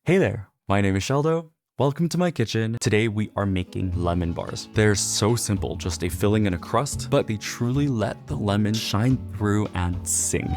Hey there, my name is Sheldo. Welcome to my kitchen. Today we are making lemon bars. They're so simple, just a filling and a crust, but they truly let the lemon shine through and sing.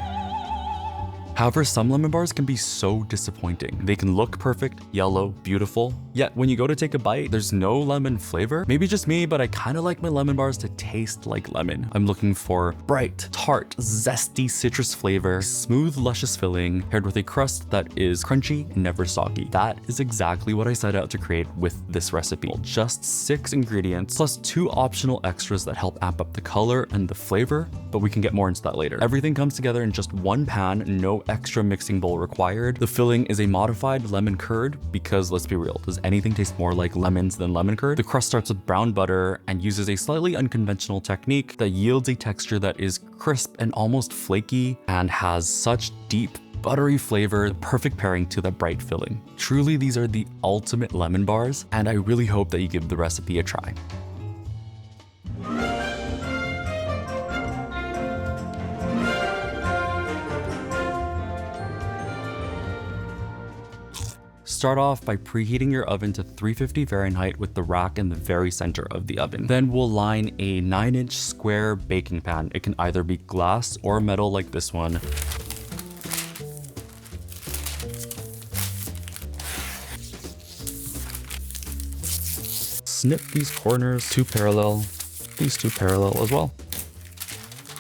However, some lemon bars can be so disappointing. They can look perfect, yellow, beautiful, yet when you go to take a bite, there's no lemon flavor. Maybe just me, but I kind of like my lemon bars to taste like lemon. I'm looking for bright, tart, zesty citrus flavor, smooth, luscious filling, paired with a crust that is crunchy and never soggy. That is exactly what I set out to create with this recipe. Just 6 ingredients, plus 2 optional extras that help amp up the color and the flavor, but we can get more into that later. Everything comes together in just one pan, no extra mixing bowl required. The filling is a modified lemon curd because, let's be real, does anything taste more like lemons than lemon curd? The crust starts with brown butter and uses a slightly unconventional technique that yields a texture that is crisp and almost flaky and has such deep buttery flavor, the perfect pairing to the bright filling. Truly, these are the ultimate lemon bars, and I really hope that you give the recipe a try. Start off by preheating your oven to 350 Fahrenheit with the rack in the very center of the oven. Then we'll line a 9-inch square baking pan. It can either be glass or metal like this one. Snip these corners, 2 parallel, these 2 parallel as well.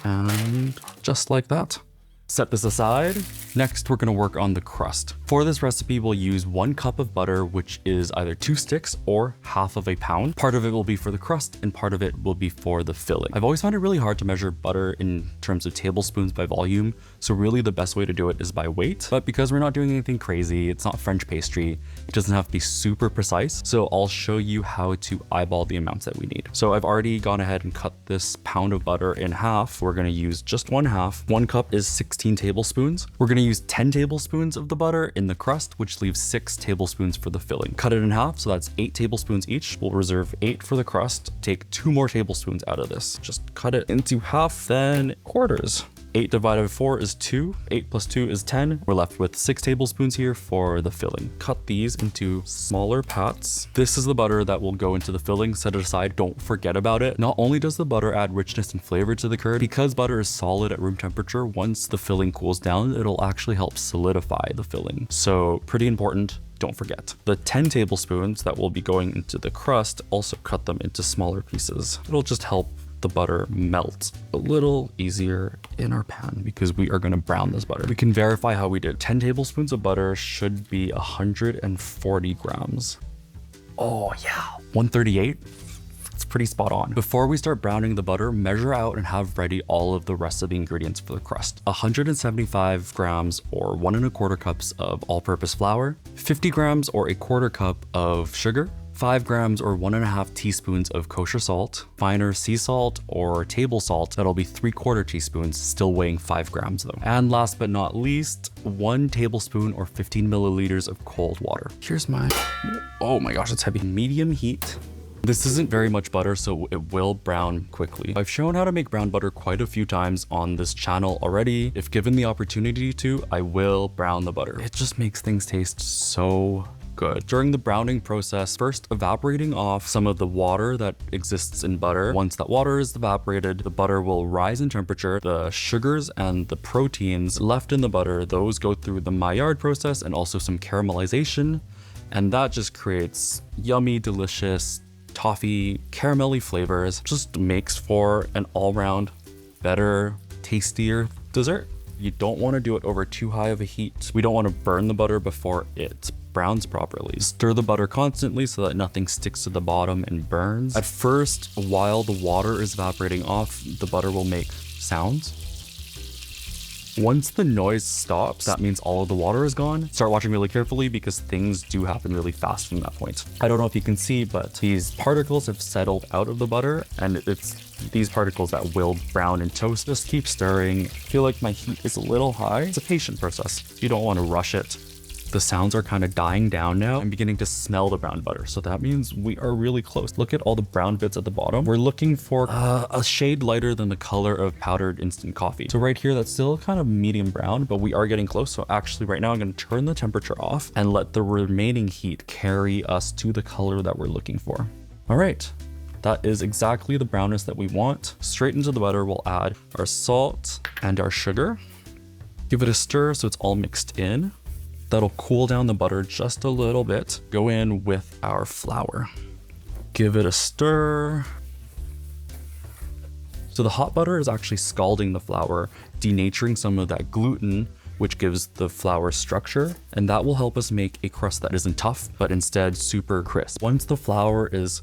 And just like that. Set this aside. Next, we're gonna work on the crust. For this recipe, we'll use 1 cup of butter, which is either 2 sticks or half of a pound. Part of it will be for the crust and part of it will be for the filling. I've always found it really hard to measure butter in terms of tablespoons by volume, so really the best way to do it is by weight. But because we're not doing anything crazy, it's not French pastry, it doesn't have to be super precise, so I'll show you how to eyeball the amounts that we need. So I've already gone ahead and cut this pound of butter in half. We're gonna use just 1/2. 1 cup is 16 tablespoons. We're gonna use 10 tablespoons of the butter in the crust, which leaves 6 tablespoons for the filling. Cut it in half, so that's 8 tablespoons each. We'll reserve 8 for the crust. Take 2 more tablespoons out of this. Just cut it into half, then quarters. 8 divided by 4 is 2. 8 plus 2 is 10. We're left with 6 tablespoons here for the filling. Cut these into smaller pats. This is the butter that will go into the filling. Set it aside. Don't forget about it. Not only does the butter add richness and flavor to the curd, because butter is solid at room temperature, once the filling cools down, it'll actually help solidify the filling. So pretty important. Don't forget. The 10 tablespoons that will be going into the crust, also cut them into smaller pieces. It'll just help the butter melt a little easier in our pan because we are going to brown this butter. We can verify how we did. 10 tablespoons of butter should be 140 grams. Oh yeah, 138. It's pretty spot on. Before we start browning the butter, measure out and have ready all of the rest of the ingredients for the crust. 175 grams or 1 1/4 cups of all-purpose flour, 50 grams or 1/4 cup of sugar, 5 grams or 1.5 teaspoons of kosher salt, finer sea salt or table salt, that'll be 3/4 teaspoons, still weighing 5 grams though. And last but not least, 1 tablespoon or 15 milliliters of cold water. Here's my, oh my gosh, it's heavy. Medium heat. This isn't very much butter, so it will brown quickly. I've shown how to make brown butter quite a few times on this channel already. If given the opportunity to, I will brown the butter. It just makes things taste so good. During the browning process, first evaporating off some of the water that exists in butter. Once that water is evaporated, the butter will rise in temperature. The sugars and the proteins left in the butter, those go through the Maillard process and also some caramelization. And that just creates yummy, delicious, toffee, caramelly flavors. Just makes for an all-round better, tastier dessert. You don't want to do it over too high of a heat. We don't want to burn the butter before it browns properly. Stir the butter constantly so that nothing sticks to the bottom and burns. At first, while the water is evaporating off, the butter will make sounds. Once the noise stops, that means all of the water is gone. Start watching really carefully because things do happen really fast from that point. I don't know if you can see, but these particles have settled out of the butter, and it's these particles that will brown in toast. Just keep stirring. I feel like my heat is a little high. It's a patient process. You don't want to rush it. The sounds are kind of dying down now. I'm beginning to smell the brown butter. So that means we are really close. Look at all the brown bits at the bottom. We're looking for a shade lighter than the color of powdered instant coffee. So right here, that's still kind of medium brown, but we are getting close. So actually right now I'm going to turn the temperature off and let the remaining heat carry us to the color that we're looking for. All right. That is exactly the brownness that we want. Straight into the butter, we'll add our salt and our sugar. Give it a stir so it's all mixed in. That'll cool down the butter just a little bit. Go in with our flour. Give it a stir. So the hot butter is actually scalding the flour, denaturing some of that gluten, which gives the flour structure, and that will help us make a crust that isn't tough, but instead super crisp. Once the flour is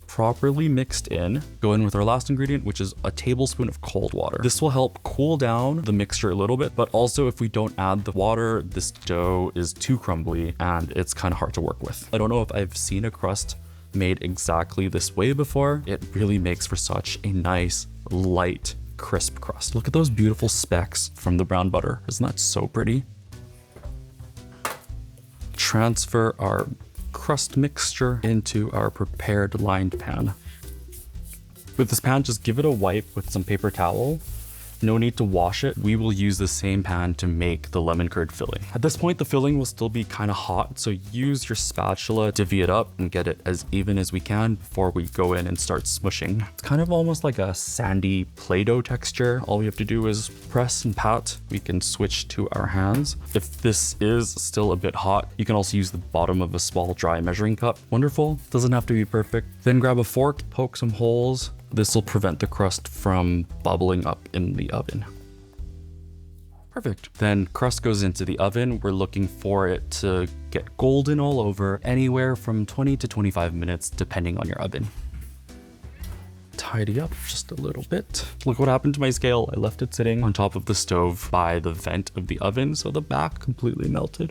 properly mixed in, go in with our last ingredient, which is a tablespoon of cold water. This will help cool down the mixture a little bit, but also if we don't add the water, this dough is too crumbly and it's kind of hard to work with. I don't know if I've seen a crust made exactly this way before. It really makes for such a nice, light, crisp crust. Look at those beautiful specks from the brown butter. Isn't that so pretty? Transfer our crust mixture into our prepared lined pan. With this pan, just give it a wipe with some paper towel. No need to wash it. We will use the same pan to make the lemon curd filling. At this point, the filling will still be kind of hot, so use your spatula, divvy it up and get it as even as we can before we go in and start smushing. It's kind of almost like a sandy Play-Doh texture. All we have to do is press and pat. We can switch to our hands. If this is still a bit hot, you can also use the bottom of a small dry measuring cup. Wonderful. Doesn't have to be perfect. Then grab a fork, poke some holes. This will prevent the crust from bubbling up in the oven. Perfect. Then crust goes into the oven. We're looking for it to get golden all over, anywhere from 20 to 25 minutes, depending on your oven. Tidy up just a little bit. Look what happened to my scale. I left it sitting on top of the stove by the vent of the oven, so the back completely melted.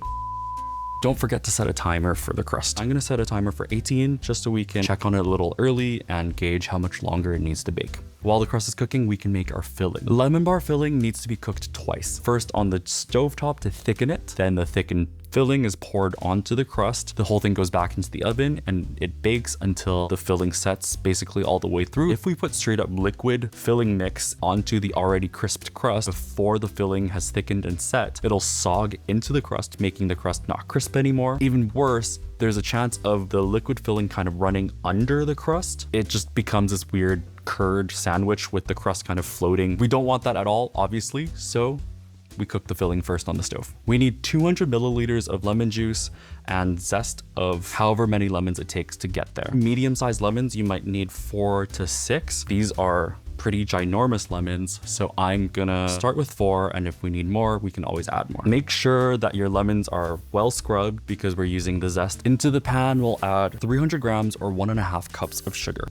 Don't forget to set a timer for the crust. I'm gonna set a timer for 18 just so we can check on it a little early and gauge how much longer it needs to bake. While the crust is cooking, we can make our filling. The lemon bar filling needs to be cooked twice. First on the stovetop to thicken it, then the thickened filling is poured onto the crust. The whole thing goes back into the oven and it bakes until the filling sets basically all the way through. If we put straight up liquid filling mix onto the already crisped crust before the filling has thickened and set, it'll sog into the crust, making the crust not crisp anymore. Even worse, there's a chance of the liquid filling kind of running under the crust. It just becomes this weird curd sandwich with the crust kind of floating. We don't want that at all, obviously, so we cook the filling first on the stove. We need 200 milliliters of lemon juice and zest of however many lemons it takes to get there. Medium-sized lemons, you might need 4 to 6. These are pretty ginormous lemons, so I'm gonna start with 4, and if we need more, we can always add more. Make sure that your lemons are well scrubbed because we're using the zest. Into the pan, we'll add 300 grams or 1.5 cups of sugar.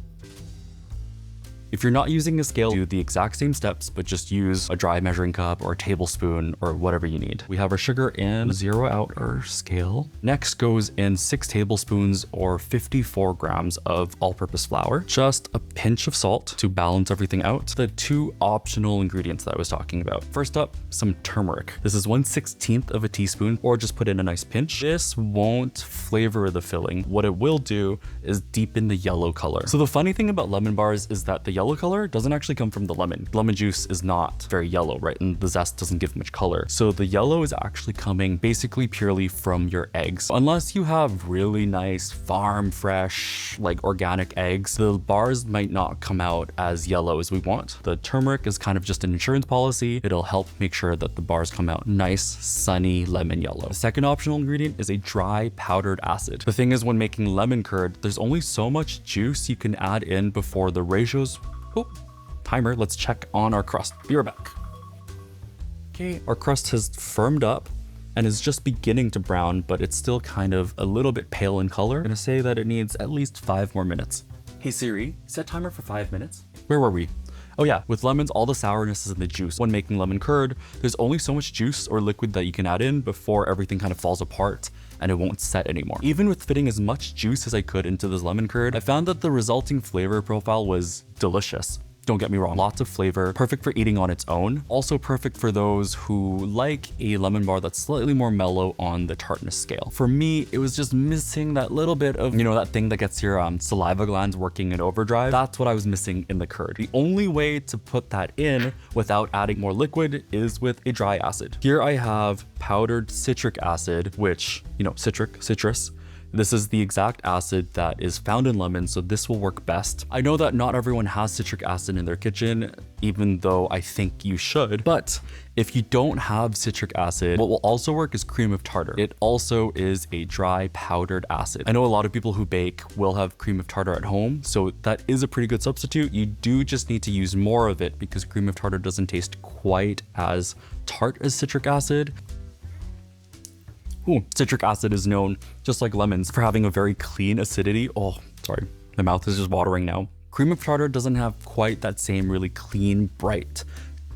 If you're not using a scale, do the exact same steps, but just use a dry measuring cup or a tablespoon or whatever you need. We have our sugar in, zero out our scale. Next goes in 6 tablespoons or 54 grams of all-purpose flour, just a pinch of salt to balance everything out. The 2 optional ingredients that I was talking about. First up, some turmeric. This is 1/16 of a teaspoon, or just put in a nice pinch. This won't flavor the filling. What it will do is deepen the yellow color. So the funny thing about lemon bars is that the yellow color doesn't actually come from the lemon. Lemon juice is not very yellow, right? And the zest doesn't give much color. So the yellow is actually coming basically purely from your eggs. Unless you have really nice farm fresh, like organic eggs, the bars might not come out as yellow as we want. The turmeric is kind of just an insurance policy. It'll help make sure that the bars come out nice, sunny lemon yellow. The second optional ingredient is a dry powdered acid. The thing is, when making lemon curd, there's only so much juice you can add in before the ratios. Oh, timer, let's check on our crust. Be right back. Okay, our crust has firmed up and is just beginning to brown, but it's still kind of a little bit pale in color. I'm gonna say that it needs at least 5 more minutes. Hey Siri, set timer for 5 minutes. Where were we? Oh yeah, with lemons, all the sourness is in the juice. When making lemon curd, there's only so much juice or liquid that you can add in before everything kind of falls apart and it won't set anymore. Even with fitting as much juice as I could into this lemon curd, I found that the resulting flavor profile was delicious. Don't get me wrong, lots of flavor, perfect for eating on its own. Also perfect for those who like a lemon bar that's slightly more mellow on the tartness scale. For me, it was just missing that little bit of, you know, that thing that gets your saliva glands working in overdrive. That's what I was missing in the curd. The only way to put that in without adding more liquid is with a dry acid. Here I have powdered citric acid, which, you know, citrus. This is the exact acid that is found in lemons, so this will work best. I know that not everyone has citric acid in their kitchen, even though I think you should, but if you don't have citric acid, what will also work is cream of tartar. It also is a dry powdered acid. I know a lot of people who bake will have cream of tartar at home, so that is a pretty good substitute. You do just need to use more of it because cream of tartar doesn't taste quite as tart as citric acid. Ooh, citric acid is known, just like lemons, for having a very clean acidity. Oh, sorry, my mouth is just watering now. Cream of tartar doesn't have quite that same really clean, bright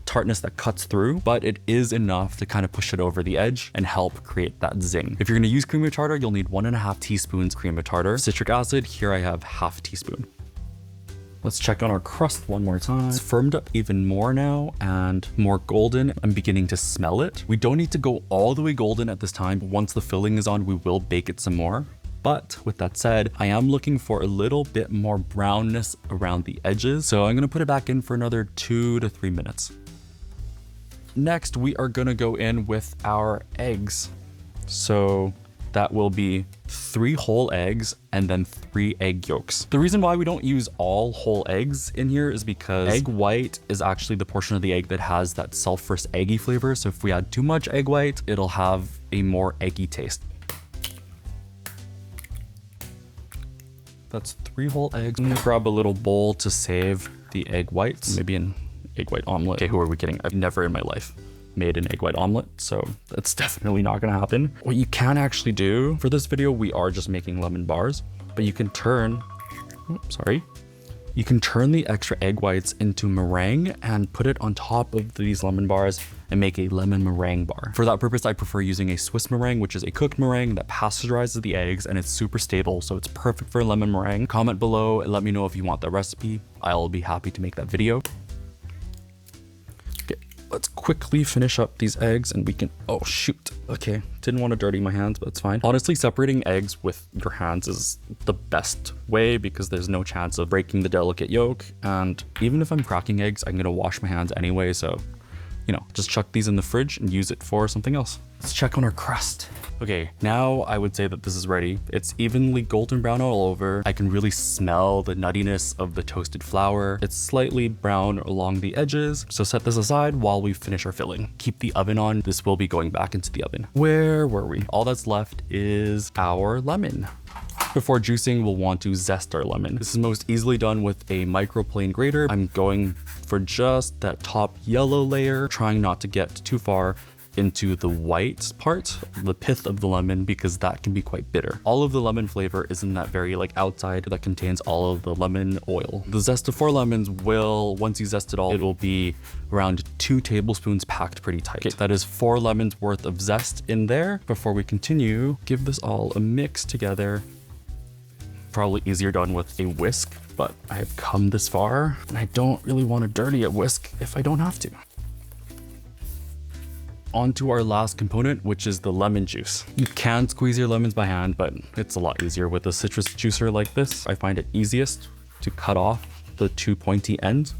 tartness that cuts through, but it is enough to kind of push it over the edge and help create that zing. If you're gonna use cream of tartar, you'll need 1.5 teaspoons cream of tartar. Citric acid, here I have 1/2 teaspoon. Let's check on our crust one more time. It's firmed up even more now and more golden. I'm beginning to smell it. We don't need to go all the way golden at this time. Once the filling is on, we will bake it some more. But with that said, I am looking for a little bit more brownness around the edges. So I'm gonna put it back in for another 2 to 3 minutes. Next, we are gonna go in with our eggs. So that will be 3 whole eggs and then 3 egg yolks. The reason why we don't use all whole eggs in here is because egg white is actually the portion of the egg that has that sulfurous eggy flavor. So if we add too much egg white, it'll have a more eggy taste. That's 3 whole eggs. I'm gonna grab a little bowl to save the egg whites. Maybe an egg white omelet. Okay, who are we kidding? I've never in my life made an egg white omelet, so that's definitely not gonna happen. What you can actually do for this video, we are just making lemon bars, but you can turn, you can turn the extra egg whites into meringue and put it on top of these lemon bars and make a lemon meringue bar. For that purpose, I prefer using a Swiss meringue, which is a cooked meringue that pasteurizes the eggs and it's super stable, so it's perfect for lemon meringue. Comment below and let me know if you want that recipe. I'll be happy to make that video. Let's quickly finish up these eggs and we can, oh shoot. Okay, didn't want to dirty my hands, but it's fine. Honestly, separating eggs with your hands is the best way because there's no chance of breaking the delicate yolk. And even if I'm cracking eggs, I'm gonna wash my hands anyway. So, you know, just chuck these in the fridge and use it for something else. Let's check on our crust. Okay, now I would say that this is ready. It's evenly golden brown all over. I can really smell the nuttiness of the toasted flour. It's slightly brown along the edges. So set this aside while we finish our filling. Keep the oven on. This will be going back into the oven. Where were we? All that's left is our lemon. Before juicing, we'll want to zest our lemon. This is most easily done with a microplane grater. I'm going for just that top yellow layer, trying not to get too far into the white part, the pith of the lemon, because that can be quite bitter. All of the lemon flavor is in that very like outside that contains all of the lemon oil. The zest of 4 lemons will, once you zest it all, it will be around 2 tablespoons packed pretty tight. Okay, that is 4 lemons worth of zest in there. Before we continue, give this all a mix together. Probably easier done with a whisk, but I have come this far and I don't really want to dirty a whisk if I don't have to. On to our last component, which is the lemon juice. You can squeeze your lemons by hand, but it's a lot easier with a citrus juicer like this. I find it easiest to cut off the 2 pointy ends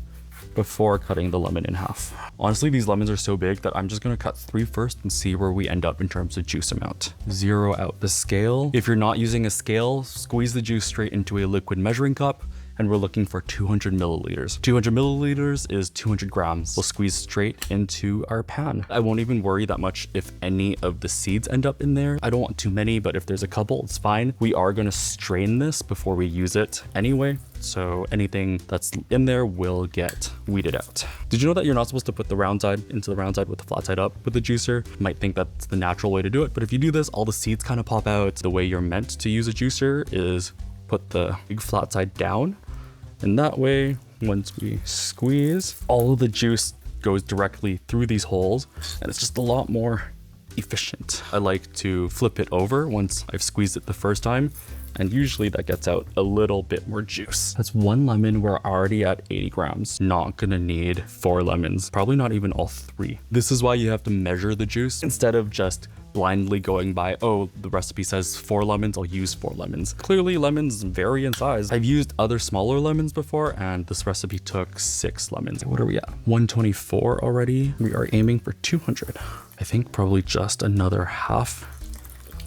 before cutting the lemon in half. Honestly, these lemons are so big that I'm just gonna cut 3 first and see where we end up in terms of juice amount. Zero out the scale. If you're not using a scale, squeeze the juice straight into a liquid measuring cup, and we're looking for 200 milliliters. 200 milliliters is 200 grams. We'll squeeze straight into our pan. I won't even worry that much if any of the seeds end up in there. I don't want too many, but if there's a couple, it's fine. We are gonna strain this before we use it anyway, so anything that's in there will get weeded out. Did you know that you're not supposed to put the round side into the round side with the flat side up with the juicer? You might think that's the natural way to do it, but if you do this, all the seeds kind of pop out. The way you're meant to use a juicer is put the big flat side down, and that way, once we squeeze, all of the juice goes directly through these holes, and it's just a lot more efficient. I like to flip it over once I've squeezed it the first time, And usually that gets out a little bit more juice. That's 1 lemon. We're already at 80 grams. Not gonna need 4 lemons, probably not even all 3. This is why you have to measure the juice instead of just blindly going by, oh, the recipe says 4 lemons, I'll use 4 lemons. Clearly lemons vary in size. I've used other smaller lemons before, and this recipe took 6 lemons. What are we at? 124 already. We are aiming for 200. I think probably just another half.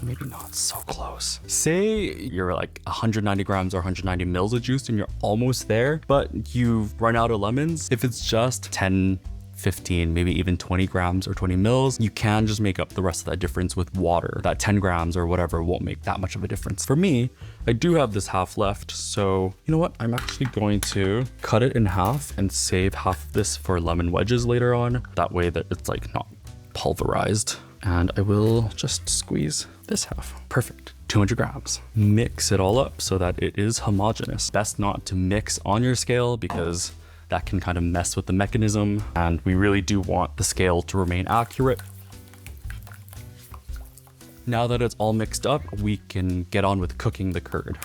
Maybe not, so close. Say you're like 190 grams or 190 mils of juice and you're almost there, but you've run out of lemons. If it's just 10, 15, maybe even 20 grams or 20 mils, you can just make up the rest of that difference with water. That 10 grams or whatever won't make that much of a difference. For me, I do have this half left, so you know what? I'm actually going to cut it in half and save half of this for lemon wedges later on. That way that it's like not pulverized. And I will just squeeze this half. Perfect. 200 grams. Mix it all up so that it is homogeneous. Best not to mix on your scale because that can kind of mess with the mechanism, and we really do want the scale to remain accurate. Now that it's all mixed up, we can get on with cooking the curd.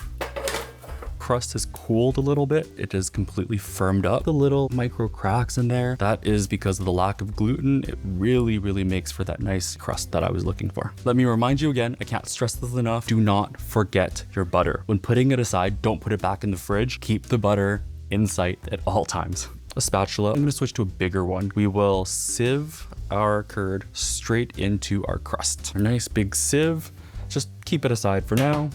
Crust has cooled a little bit. It is completely firmed up. The little micro cracks in there, that is because of the lack of gluten. It really, really makes for that nice crust that I was looking for. Let me remind you again, I can't stress this enough. Do not forget your butter. When putting it aside, don't put it back in the fridge. Keep the butter in sight at all times. A spatula. I'm gonna switch to a bigger one. We will sieve our curd straight into our crust. A nice big sieve. Just keep it aside for now.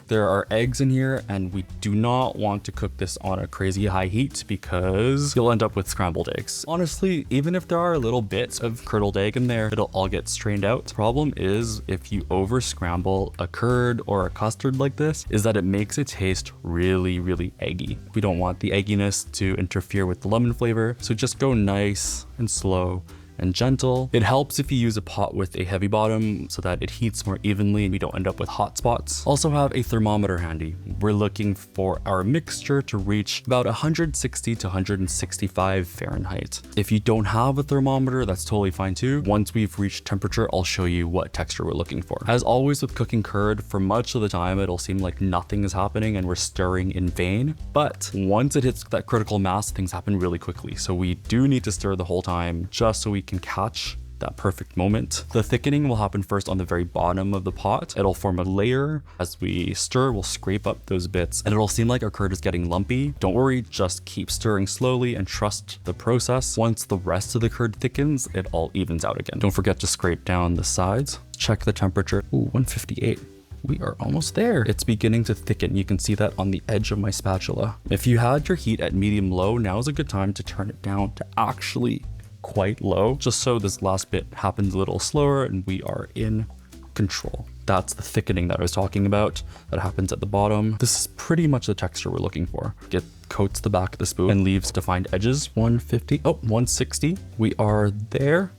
There are eggs in here, and we do not want to cook this on a crazy high heat because you'll end up with scrambled eggs. Honestly, even if there are little bits of curdled egg in there, it'll all get strained out. The problem is if you over scramble a curd or a custard like this, is that it makes it taste really, really eggy. We don't want the egginess to interfere with the lemon flavor, so just go nice and slow and gentle. It helps if you use a pot with a heavy bottom so that it heats more evenly and we don't end up with hot spots. Also have a thermometer handy. We're looking for our mixture to reach about 160 to 165 Fahrenheit. If you don't have a thermometer, that's totally fine too. Once we've reached temperature, I'll show you what texture we're looking for. As always with cooking curd, for much of the time, it'll seem like nothing is happening and we're stirring in vain. But once it hits that critical mass, things happen really quickly. So we do need to stir the whole time just so we can catch that perfect moment. The thickening will happen first on the very bottom of the pot. It'll form a layer. As we stir, we'll scrape up those bits and it'll seem like our curd is getting lumpy. Don't worry, just keep stirring slowly and trust the process. Once the rest of the curd thickens, it all evens out again. Don't forget to scrape down the sides. Check the temperature. Ooh, 158. We are almost there. It's beginning to thicken. You can see that on the edge of my spatula. If you had your heat at medium-low, now is a good time to turn it down to actually quite low, just so this last bit happens a little slower and we are in control. That's the thickening that I was talking about that happens at the bottom. This is pretty much the texture we're looking for. It coats the back of the spoon and leaves defined edges. 160. We are there.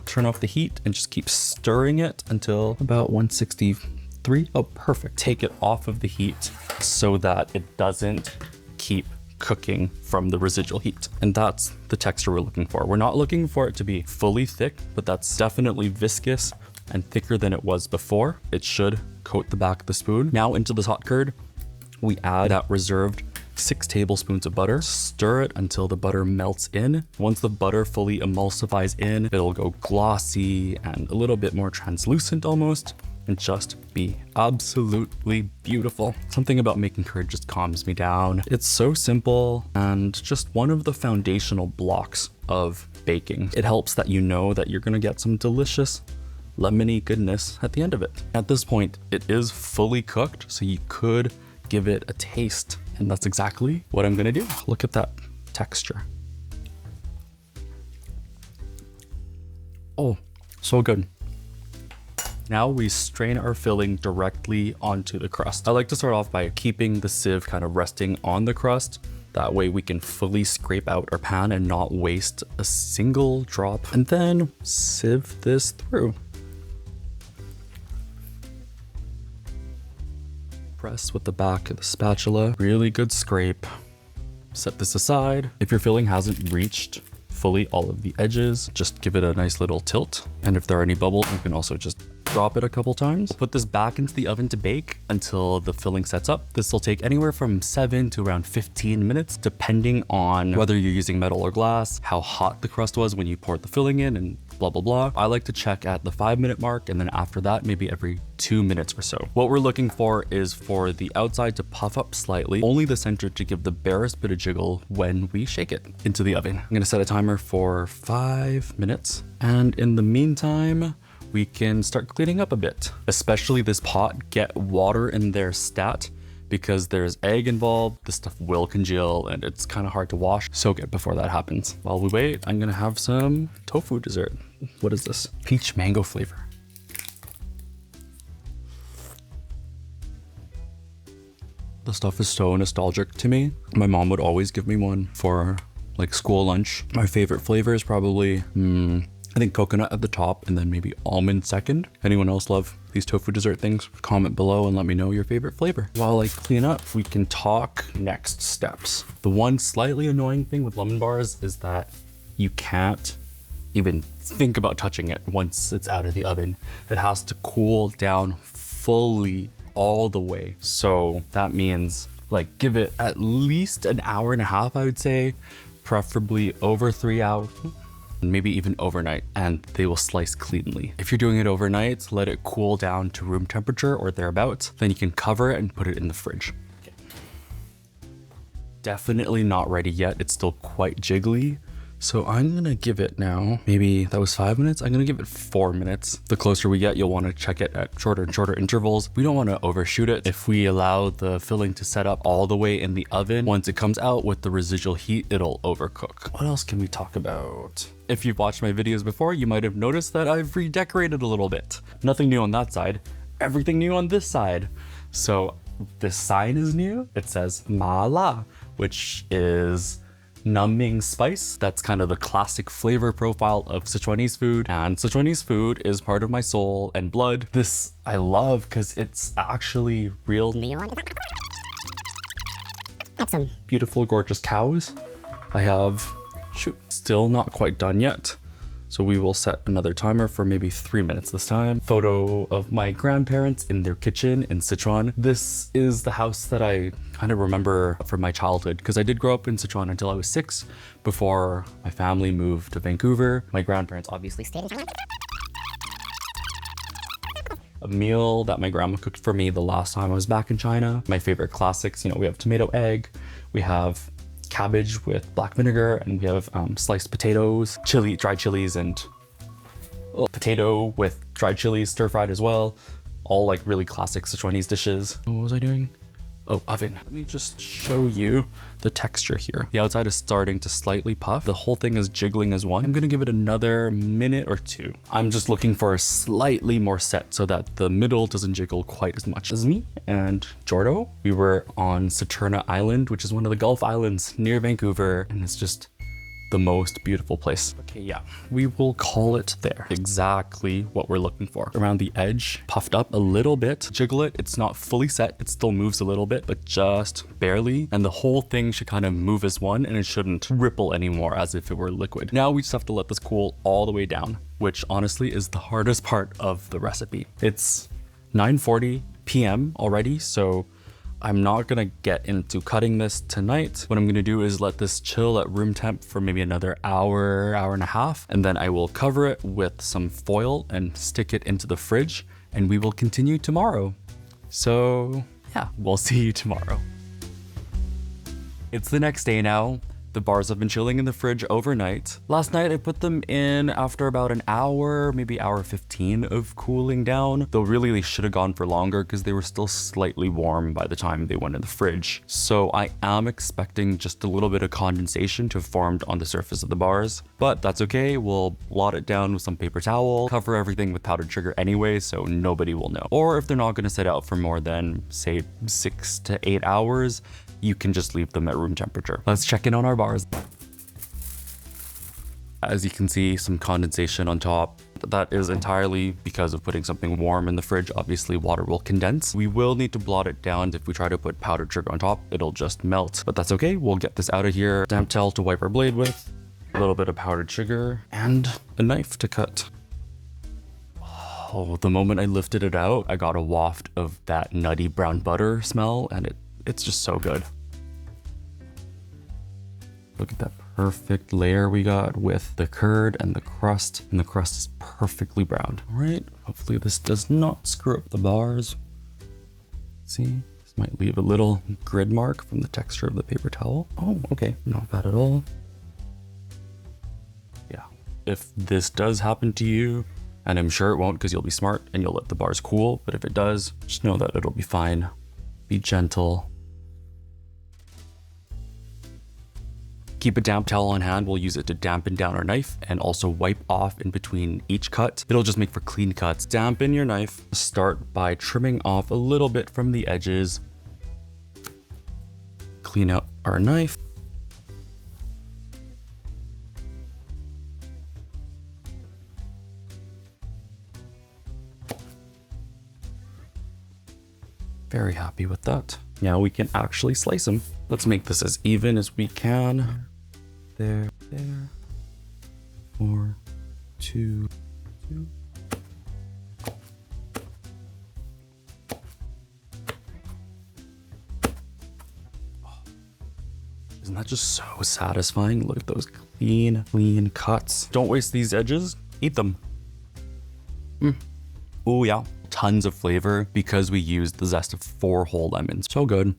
Turn off the heat and just keep stirring it until about 163. Oh, perfect. Take it off of the heat so that it doesn't keep cooking from the residual heat. And that's the texture we're looking for. We're not looking for it to be fully thick, but that's definitely viscous and thicker than it was before. It should coat the back of the spoon. Now into this hot curd, we add that reserved 6 tablespoons of butter. Stir it until the butter melts in. Once the butter fully emulsifies in, it'll go glossy and a little bit more translucent almost, and just be absolutely beautiful. Something about making curd just calms me down. It's so simple and just one of the foundational blocks of baking. It helps that you know that you're gonna get some delicious lemony goodness at the end of it. At this point, it is fully cooked, so you could give it a taste, and that's exactly what I'm gonna do. Look at that texture. Oh, so good. Now we strain our filling directly onto the crust. I like to start off by keeping the sieve kind of resting on the crust. That way we can fully scrape out our pan and not waste a single drop. And then sieve this through. Press with the back of the spatula. Really good scrape. Set this aside. If your filling hasn't reached fully all of the edges, just give it a nice little tilt. And if there are any bubbles, you can also just drop it a couple times. Put this back into the oven to bake until the filling sets up. This will take anywhere from 7 to around 15 minutes, depending on whether you're using metal or glass, how hot the crust was when you poured the filling in, and blah, blah, blah. I like to check at the 5-minute mark, and then after that, maybe every 2 minutes or so. What we're looking for is for the outside to puff up slightly, only the center to give the barest bit of jiggle when we shake it into the oven. I'm gonna set a timer for 5 minutes. And in the meantime, we can start cleaning up a bit, especially this pot. Get water in there stat, because there's egg involved, this stuff will congeal and it's kind of hard to wash. Soak it before that happens. While we wait, I'm gonna have some tofu dessert. What is this? Peach mango flavor. The stuff is so nostalgic to me. My mom would always give me one for like school lunch. My favorite flavor is probably, I think coconut at the top and then maybe almond second. Anyone else love these tofu dessert things? Comment below and let me know your favorite flavor. While I clean up, we can talk next steps. The one slightly annoying thing with lemon bars is that you can't even think about touching it once it's out of the oven. It has to cool down fully all the way. So that means like give it at least an hour and a half, I would say, preferably over 3 hours. Maybe even overnight, and they will slice cleanly. If you're doing it overnight, let it cool down to room temperature or thereabouts. Then you can cover it and put it in the fridge. Okay. Definitely not ready yet. It's still quite jiggly. So I'm gonna give it now, maybe that was 5 minutes. I'm gonna give it 4 minutes. The closer we get, you'll wanna check it at shorter and shorter intervals. We don't wanna overshoot it. If we allow the filling to set up all the way in the oven, once it comes out with the residual heat, it'll overcook. What else can we talk about? If you've watched my videos before, you might have noticed that I've redecorated a little bit. Nothing new on that side, everything new on this side. So this sign is new. It says mala, which is numbing spice. That's kind of the classic flavor profile of Sichuanese food, and Sichuanese food is part of my soul and blood. This I love because it's actually real. Some beautiful, gorgeous cows. I have, still not quite done yet. So we will set another timer for maybe 3 minutes this time. Photo of my grandparents in their kitchen in Sichuan. This is the house that I kind of remember from my childhood, because I did grow up in Sichuan until I was 6 before my family moved to Vancouver. My grandparents obviously stayed in China. A meal that my grandma cooked for me the last time I was back in China. My favorite classics, you know, we have tomato egg, we have cabbage with black vinegar, and we have sliced potatoes, dried chilies, and potato with dried chilies stir-fried as well. All like really classic Sichuanese dishes. What was I doing? Oh, oven. Let me just show you the texture here. The outside is starting to slightly puff. The whole thing is jiggling as one. I'm gonna give it another minute or 2. I'm just looking for a slightly more set so that the middle doesn't jiggle quite as much. As me and Jordo, we were on Saturna Island, which is one of the Gulf Islands near Vancouver, and it's just the most beautiful place. Okay, yeah, we will call it there. Exactly what we're looking for. Around the edge, puffed up a little bit. Jiggle it, it's not fully set, it still moves a little bit, but just barely. And the whole thing should kind of move as one, and it shouldn't ripple anymore as if it were liquid. Now we just have to let this cool all the way down, which honestly is the hardest part of the recipe. It's 9:40 p.m. already, so I'm not gonna get into cutting this tonight. What I'm gonna do is let this chill at room temp for maybe another hour, hour and a half, and then I will cover it with some foil and stick it into the fridge, and we will continue tomorrow. So yeah, we'll see you tomorrow. It's the next day now. The bars have been chilling in the fridge overnight. Last night I put them in after about an hour, maybe hour 15 of cooling down. Though really they should have gone for longer because they were still slightly warm by the time they went in the fridge. So I am expecting just a little bit of condensation to have formed on the surface of the bars, but that's okay. We'll blot it down with some paper towel, cover everything with powdered sugar anyway, so nobody will know. Or if they're not gonna sit out for more than say 6 to 8 hours, you can just leave them at room temperature. Let's check in on our bars. As you can see, some condensation on top. That is entirely because of putting something warm in the fridge. Obviously, water will condense. We will need to blot it down. If we try to put powdered sugar on top, it'll just melt. But that's okay. We'll get this out of here. Damp towel to wipe our blade with. A little bit of powdered sugar and a knife to cut. Oh, the moment I lifted it out, I got a waft of that nutty brown butter smell, and it's just so good. Look at that perfect layer we got with the curd and the crust is perfectly browned. All right, hopefully this does not screw up the bars. See, this might leave a little grid mark from the texture of the paper towel. Oh, okay, not bad at all. Yeah, if this does happen to you, and I'm sure it won't because you'll be smart and you'll let the bars cool, but if it does, just know that it'll be fine. Be gentle. Keep a damp towel on hand. We'll use it to dampen down our knife and also wipe off in between each cut. It'll just make for clean cuts. Dampen your knife. Start by trimming off a little bit from the edges. Clean out our knife. Very happy with that. Now we can actually slice them. Let's make this as even as we can. There. 4, 2, 2. Oh, isn't that just so satisfying? Look at those clean cuts. Don't waste these edges. Eat them. Oh yeah, tons of flavor because we used the zest of 4 whole lemons. So good.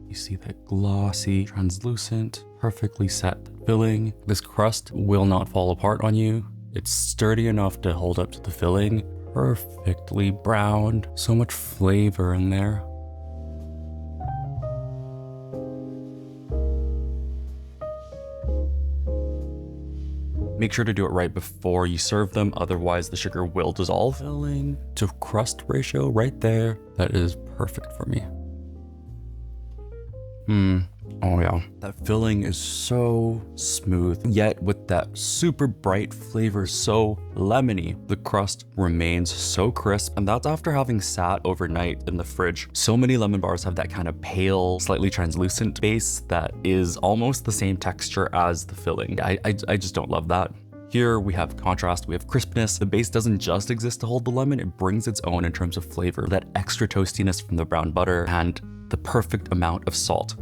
You see that glossy, translucent, perfectly set filling. This crust will not fall apart on you. It's sturdy enough to hold up to the filling. Perfectly browned. So much flavor in there. Make sure to do it right before you serve them, otherwise the sugar will dissolve. Filling to crust ratio right there. That is perfect for me. Oh yeah. That filling is so smooth, yet with that super bright flavor, so lemony. The crust remains so crisp, and that's after having sat overnight in the fridge. So many lemon bars have that kind of pale, slightly translucent base that is almost the same texture as the filling. I just don't love that. Here we have contrast, we have crispness. The base doesn't just exist to hold the lemon, it brings its own in terms of flavor. That extra toastiness from the brown butter and the perfect amount of salt.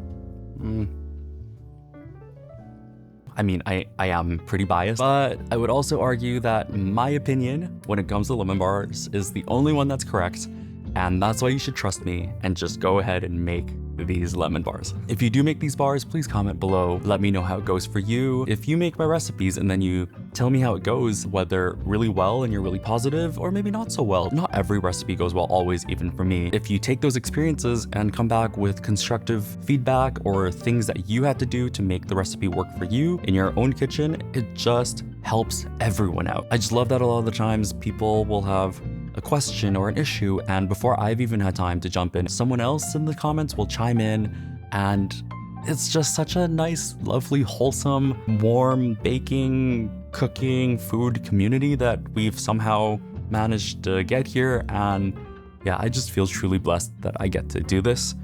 I mean, I am pretty biased, but I would also argue that my opinion when it comes to lemon bars is the only one that's correct, and that's why you should trust me and just go ahead and make these lemon bars. If you do make these bars, please comment below. Let me know how it goes for you. If you make my recipes and then you tell me how it goes, whether really well and you're really positive or maybe not so well. Not every recipe goes well always, even for me. If you take those experiences and come back with constructive feedback or things that you had to do to make the recipe work for you in your own kitchen, it just helps everyone out. I just love that a lot of the times people will have a question or an issue, and before I've even had time to jump in, someone else in the comments will chime in, and it's just such a nice, lovely, wholesome, warm baking, cooking, food community that we've somehow managed to get here. And yeah, I just feel truly blessed that I get to do this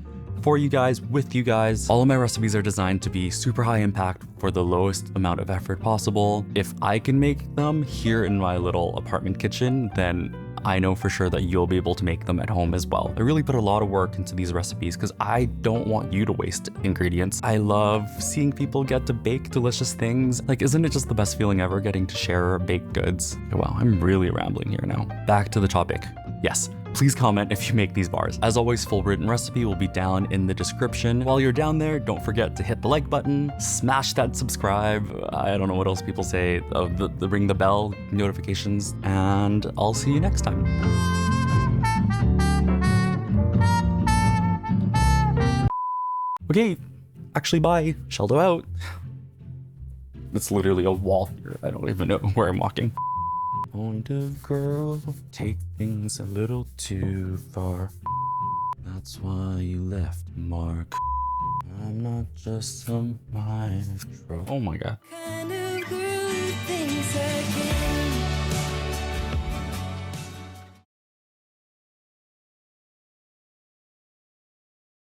for you guys, with you guys. All of my recipes are designed to be super high impact for the lowest amount of effort possible. If I can make them here in my little apartment kitchen, then I know for sure that you'll be able to make them at home as well. I really put a lot of work into these recipes because I don't want you to waste ingredients. I love seeing people get to bake delicious things. Like, isn't it just the best feeling ever getting to share baked goods? Wow, I'm really rambling here now. Back to the topic. Yes, please comment if you make these bars. As always, full written recipe will be down in the description. While you're down there, don't forget to hit the like button, smash that subscribe. I don't know what else people say, the ring the bell notifications, and I'll see you next time. Okay, actually bye, Sheldo out. It's literally a wall here. I don't even know where I'm walking. Kind of girl, take things a little too far. That's why you left, Mark. I'm not just some mind. Oh my god. Kind of girl, things again.